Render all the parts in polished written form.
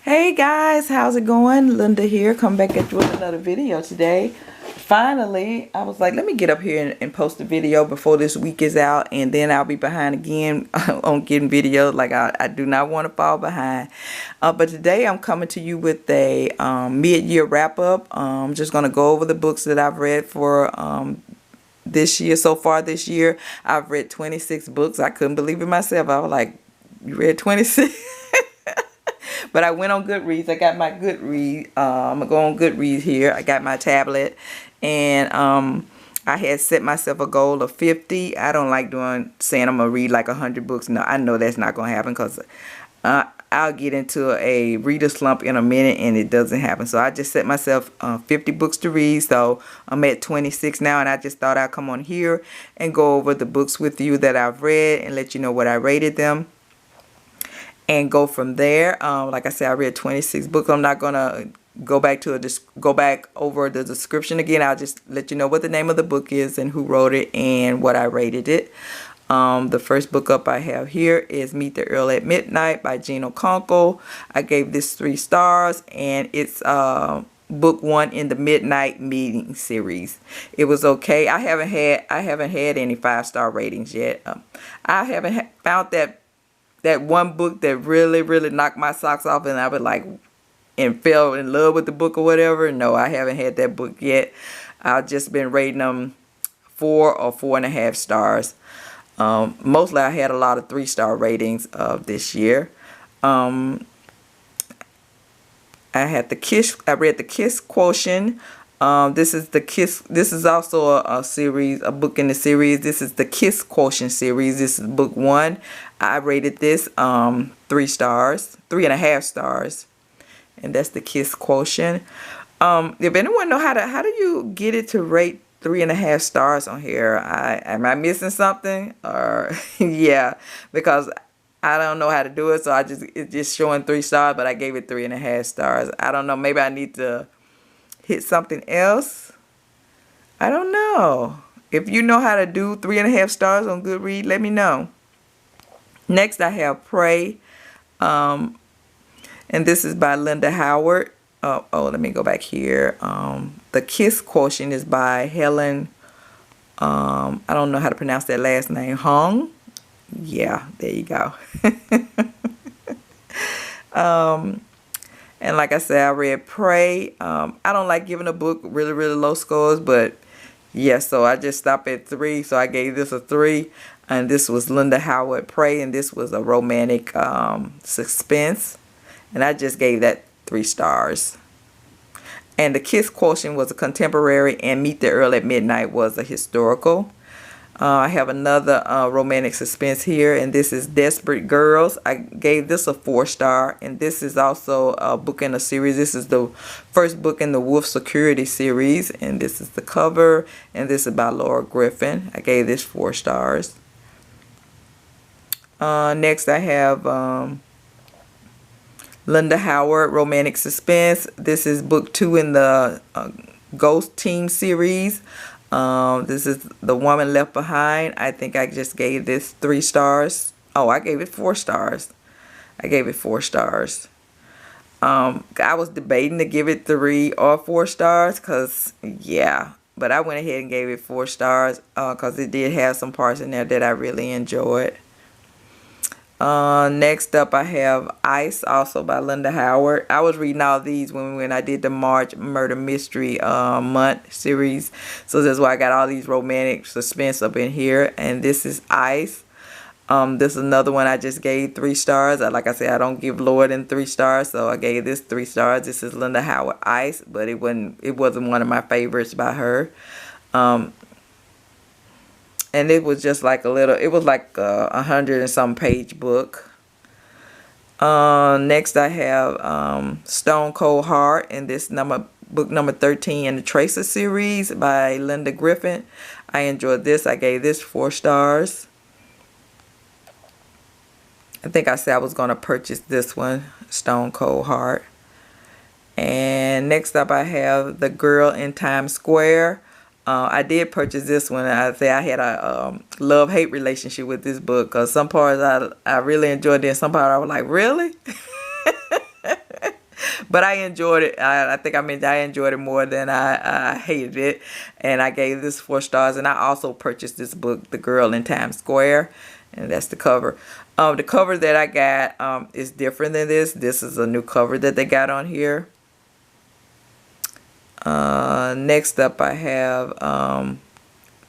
Hey guys, how's it going? Linda here. Come back at you with another video today. Finally, I was like, let me get up here and post a video before this week is out, and then I'll be behind again on getting videos. Like I do not want to fall behind. But today I'm coming to you with a mid-year wrap-up. I'm just going to go over the books that I've read for this year. So far this year, I've read 26 books. I couldn't believe it myself. I was like, you read 26? But I went on Goodreads. I got my Goodreads. I'm going to go on Goodreads here. I got my tablet. And I had set myself a goal of 50. I don't like saying I'm going to read like 100 books. No, I know that's not going to happen because I'll get into a reader slump in a minute and it doesn't happen. So I just set myself 50 books to read. So I'm at 26 now, and I just thought I'd come on here and go over the books with you that I've read and let you know what I rated them. And go from there. Like I said, I read 26 books. I'm not gonna go back over the description again. I'll just let you know what the name of the book is and who wrote it and what I rated it. The first book up I have here is Meet the Earl at Midnight by Gina Conkle. I gave this 3 stars, and it's book 1 in the Midnight Meeting series. It was okay. I haven't had any 5-star ratings yet. I haven't found that one book that really knocked my socks off and I was like and fell in love with the book or whatever. No, I haven't had that book yet. I've just been rating them 4 or 4.5 stars. Mostly I had a lot of 3-star ratings this year. I read the Kiss Quotient. This is also a series, a book in the series. This is the Kiss Quotient series. This is book 1. I rated this 3 stars, 3.5 stars, and that's the Kiss Quotient. If anyone know how do you get it to rate 3.5 stars on here? Am I missing something? Or yeah, because I don't know how to do it, so it's just showing 3 stars, but I gave it 3.5 stars. I don't know. Maybe I need to hit something else. I don't know. If you know how to do 3.5 stars on Goodreads, let me know. Next, I have Pray, and this is by Linda Howard. Let me go back here. The Kiss Quotient is by Helen. I don't know how to pronounce that last name. Hong. Yeah, there you go. And like I said, I read Pray. I don't like giving a book really low scores, but yeah, so I just stopped at 3. So I gave this a 3. And this was Linda Howard, Pray, and this was a romantic suspense. And I just gave that 3 stars. And the Kiss Quotient was a contemporary, and Meet the Earl at Midnight was a historical. I have another romantic suspense here, and this is Desperate Girls. I gave this a 4-star, and this is also a book in a series. This is the first book in the Wolf Security series, and this is the cover, and this is by Laura Griffin. I gave this 4 stars. Next I have Linda Howard, Romantic Suspense. This is book 2 in the Ghost Team series. This is The Woman Left Behind. I think I just gave this 3 stars. Oh, I gave it 4 stars. I gave it 4 stars. I was debating to give it 3 or 4 stars because, yeah. But I went ahead and gave it 4 stars because it did have some parts in there that I really enjoyed. Next up I have Ice, also by Linda Howard. I was reading all these when I did the March Murder Mystery month series, so that's why I got all these romantic suspense up in here. And this is Ice. This is another one I just gave 3 stars. Like I said, I don't give lower than 3 stars, so I gave this 3 stars. This is Linda Howard, Ice, but it wasn't one of my favorites by her. And it was just like it was like a 100 and some page book. Next I have Stone Cold Heart, and this book number 13 in the Tracer series by Linda Griffin. I enjoyed this. I gave this 4 stars. I think I said I was going to purchase this one, Stone Cold Heart. And next up I have The Girl in Times Square. I did purchase this one. I had a love-hate relationship with this book because some parts I really enjoyed it, and some parts I was like, really? But I enjoyed it. I think I enjoyed it more than I hated it. And I gave this 4 stars. And I also purchased this book, The Girl in Times Square. And that's the cover. The cover that I got is different than this. This is a new cover that they got on here. Next up I have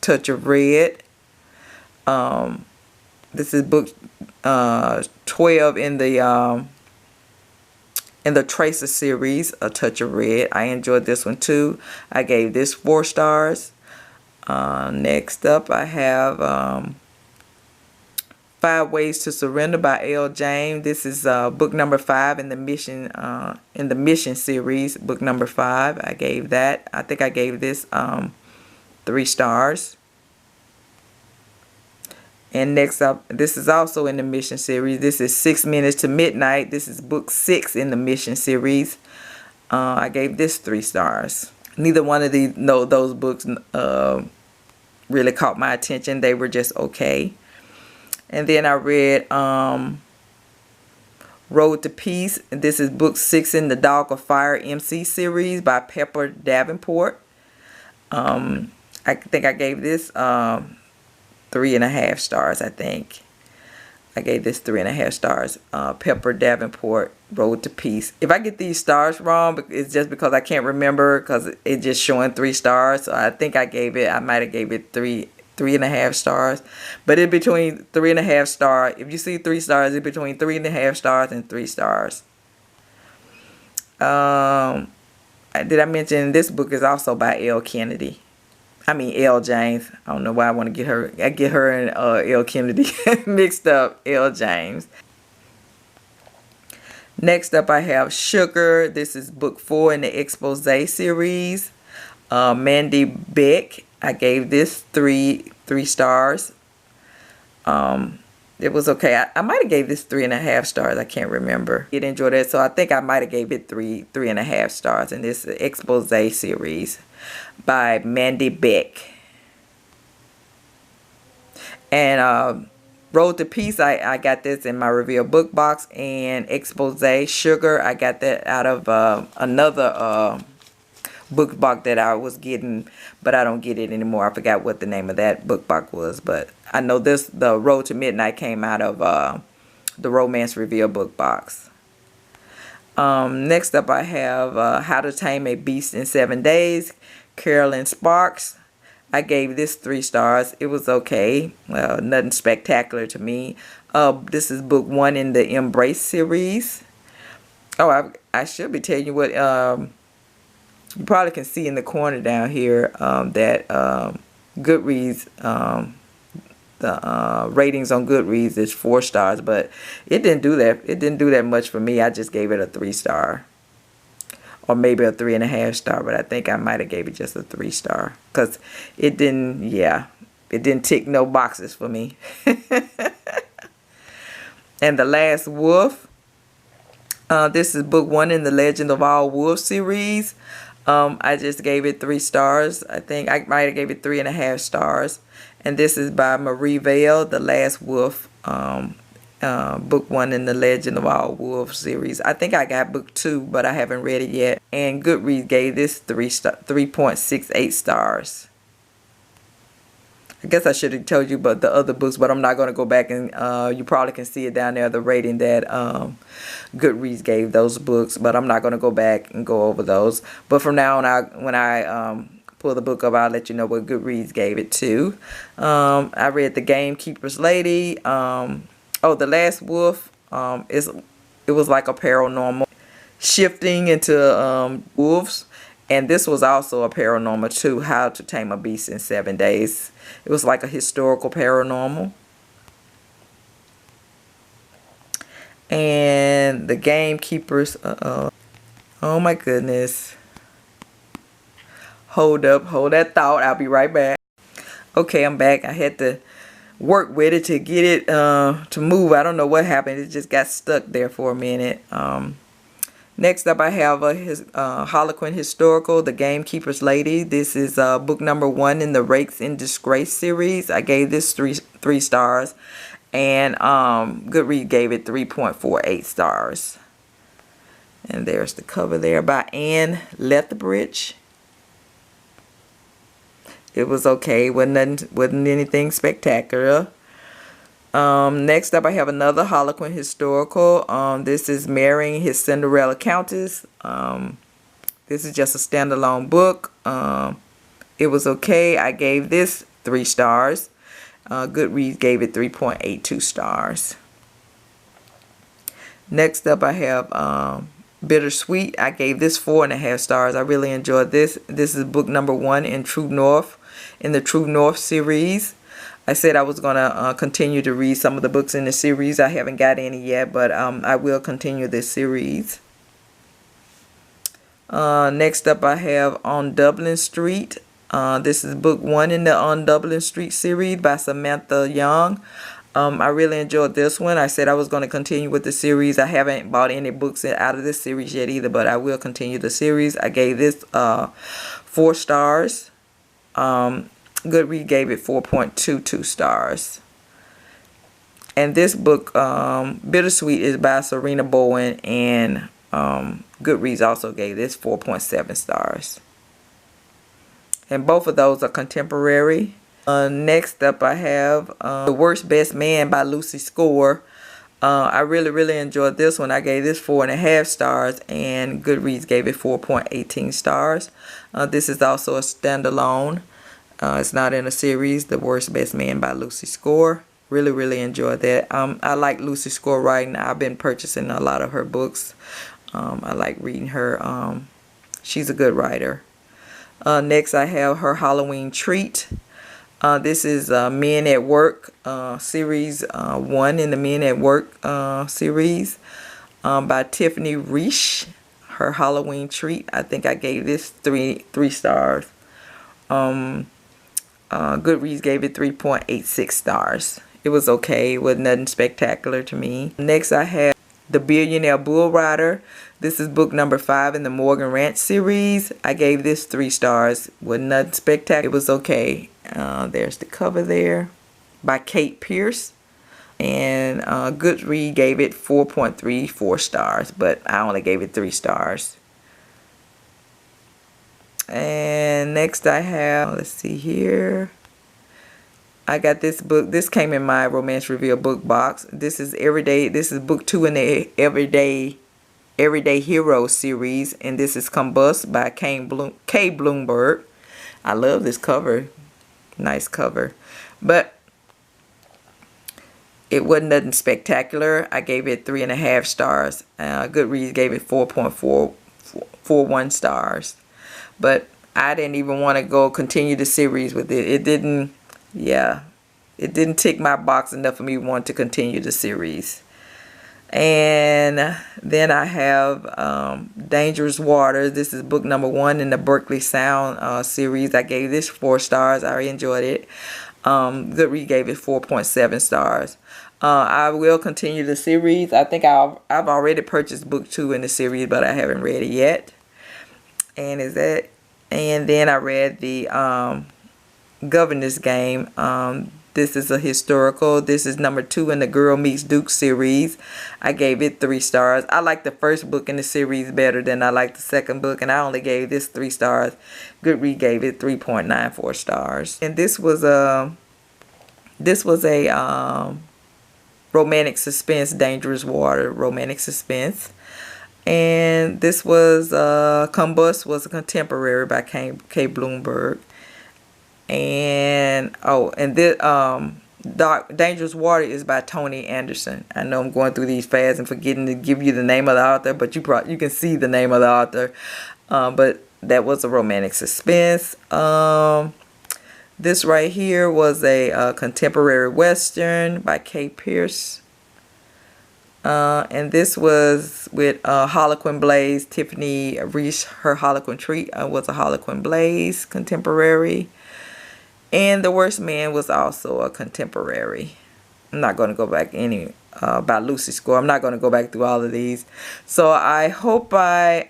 Touch of Red. This is book 12 in the Tracer series, A Touch of Red. I enjoyed this one too. I gave this 4 stars. Next up I have 5 Ways to Surrender by L. James. This is book number 5 in the Mission series. Book number 5. I gave that. I think I gave this 3 stars. And next up, this is also in the Mission series. This is 6 Minutes to Midnight. This is book 6 in the Mission series. I gave this 3 stars. Neither one of those books really caught my attention. They were just okay. And then I read Road to Peace. This is book 6 in the Dog of Fire MC series by Pepper Davenport. I think I gave this 3.5 stars, I think. I gave this 3.5 stars. Pepper Davenport, Road to Peace. If I get these stars wrong, it's just because I can't remember, because it's just showing 3 stars. So I think I might have gave it 3.5 stars. But it's between 3.5 stars. If you see 3 stars, it's between 3.5 stars and 3 stars. Did I mention this book is also by L. Kennedy? I mean L. James. I don't know why I want to get her. I get her and L. Kennedy mixed up. L. James. Next up I have Sugar. This is book 4 in the Expose series. Mandy Beck. I gave this 3 stars. It was okay. I might have gave this 3.5 stars. I can't remember. I did enjoy that, so I think I might have gave it 3.5 stars in this Expose series by Mandy Beck. And Road to Peace, I got this in my reveal book box. And Expose Sugar, I got that out of another book box that I was getting, but I don't get it anymore. I forgot what the name of that book box was, but I know the Road to Midnight came out of the Romance Reveal book box. Next up I have How to Tame a Beast in 7 Days, Carolyn Sparks. I gave this 3 stars. It was okay. Well, nothing spectacular to me. This is book 1 in the Embrace series. Oh, I should be telling you what you probably can see in the corner down here that Goodreads, the ratings on Goodreads is 4 stars, but it didn't do that. It didn't do that much for me. I just gave it a 3 star, or maybe a 3.5 star, but I think I might have gave it just a 3 star because it didn't. Yeah, it didn't tick no boxes for me. And The Last Wolf. This is book 1 in the Legend of All Wolves series. I just gave it 3 stars. I think I might have gave it 3.5 stars. And this is by Marie Vale, The Last Wolf, book 1 in the Legend of All Wolves series. I think I got book 2, but I haven't read it yet. And Goodreads gave this 3.68 stars. I guess I should have told you about the other books, but I'm not going to go back and you probably can see it down there, the rating that Goodreads gave those books, but I'm not going to go back and go over those. But from now on, when I pull the book up, I'll let you know what Goodreads gave it to. I read The Gamekeeper's Lady. The Last Wolf, it was like a paranormal shifting into wolves. And this was also a paranormal too, How to Tame a Beast in 7 Days. It was like a historical paranormal. And The Gamekeepers, oh my goodness. Hold that thought, I'll be right back. Okay, I'm back. I had to work with it to get it to move. I don't know what happened. It just got stuck there for a minute. Next up, I have Harlequin Historical, The Gamekeeper's Lady. This is book number 1 in the Rakes in Disgrace series. I gave this 3 stars. And Goodreads gave it 3.48 stars. And there's the cover there by Anne Lethbridge. It was okay. Wasn't anything spectacular. Next up, I have another Harlequin historical. This is Marrying His Cinderella Countess. This is just a standalone book. It was okay. I gave this 3 stars. Goodreads gave it 3.82 stars. Next up, I have Bittersweet. I gave this 4.5 stars. I really enjoyed this. This is book number 1 in the True North series. I said I was going to continue to read some of the books in the series. I haven't got any yet, but I will continue this series. Next up, I have On Dublin Street. This is book 1 in the On Dublin Street series by Samantha Young. I really enjoyed this one. I said I was going to continue with the series. I haven't bought any books out of this series yet either, but I will continue the series. I gave this 4 stars. Goodreads gave it 4.22 stars. And this book, Bittersweet, is by Serena Bowen, and Goodreads also gave this 4.7 stars. And both of those are contemporary. Next up, I have The Worst Best Man by Lucy Score. I really enjoyed this one. I gave this 4.5 stars, and Goodreads gave it 4.18 stars. This is also a standalone. It's not in a series. The Worst Best Man by Lucy Score. Really enjoyed that. I like Lucy Score writing. I've been purchasing a lot of her books. I like reading her. She's a good writer. Next, I have her Halloween Treat. This is Men at Work series 1 in the Men at Work series by Tiffany Reish. Her Halloween Treat. I think I gave this 3 stars. Goodreads gave it 3.86 stars. It was okay. It was nothing spectacular to me. Next, I have The Billionaire Bull Rider. This is book number 5 in the Morgan Ranch series. I gave this 3 stars. Was nothing spectacular. It was okay. There's the cover there by Kate Pierce. And Goodreads gave it 4.34 stars, but I only gave it 3 stars. And next I have, let's see here. I got this book. This came in my Romance Reveal book box. This is Everyday. This is book 2 in the Everyday Hero series, and this is Combust by Kay Bloomberg. I love this cover. Nice cover, but it wasn't nothing spectacular. I gave it 3.5 stars. Goodreads gave it 4.41 stars. But I didn't even want to continue the series with it. It didn't tick my box enough for me to want to continue the series. And then I have Dangerous Waters. This is book number 1 in the Berkeley Sound series. I gave this 4 stars. I enjoyed it. Goodreads gave it 4.7 stars. I will continue the series. I think I've already purchased book 2 in the series, but I haven't read it yet. And then I read the Governor's Game. This is a historical. This is number 2 in the Girl Meets Duke series. I gave it 3 stars. I like the first book in the series better than I like the second book, and I only gave this 3 stars. Goodreads gave it 3.94 stars. And this was a romantic suspense, Dangerous Water romantic suspense. And this was Combust was a contemporary by Kay Bloomberg. And this Dangerous Water is by Tony Anderson. I know I'm going through these fast and forgetting to give you the name of the author, but you can see the name of the author. But that was a romantic suspense. This right here was a contemporary western by Kate Pierce. And this was with Harlequin Blaze. Tiffany Reish, her Harlequin Treat was a Harlequin Blaze contemporary. And The Worst Man was also a contemporary. I'm not going to go back by Lucy Score. I'm not going to go back through all of these. So I hope I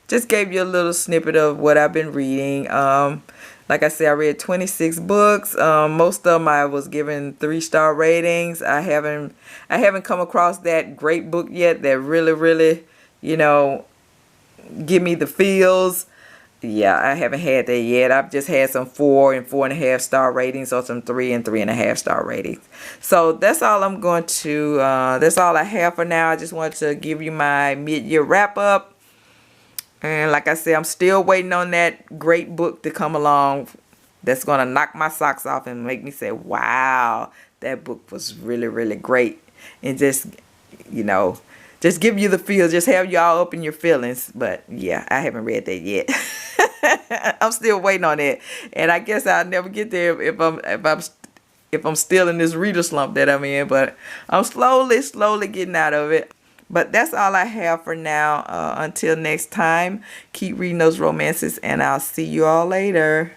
just gave you a little snippet of what I've been reading. Like I said, I read 26 books. Most of them I was given 3-star ratings. I haven't come across that great book yet that really, you know, give me the feels. Yeah, I haven't had that yet. I've just had some 4 and 4.5 star ratings, or some 3 and 3.5 star ratings. So that's all I'm going to, that's all I have for now. I just wanted to give you my mid-year wrap up. And like I said, I'm still waiting on that great book to come along that's going to knock my socks off and make me say, wow, that book was really great. And just, you know, just give you the feels, just have you all up in your feelings. But yeah, I haven't read that yet. I'm still waiting on it. And I guess I'll never get there if I'm still in this reader slump that I'm in. But I'm slowly getting out of it. But that's all I have for now. Until next time, keep reading those romances, and I'll see you all later.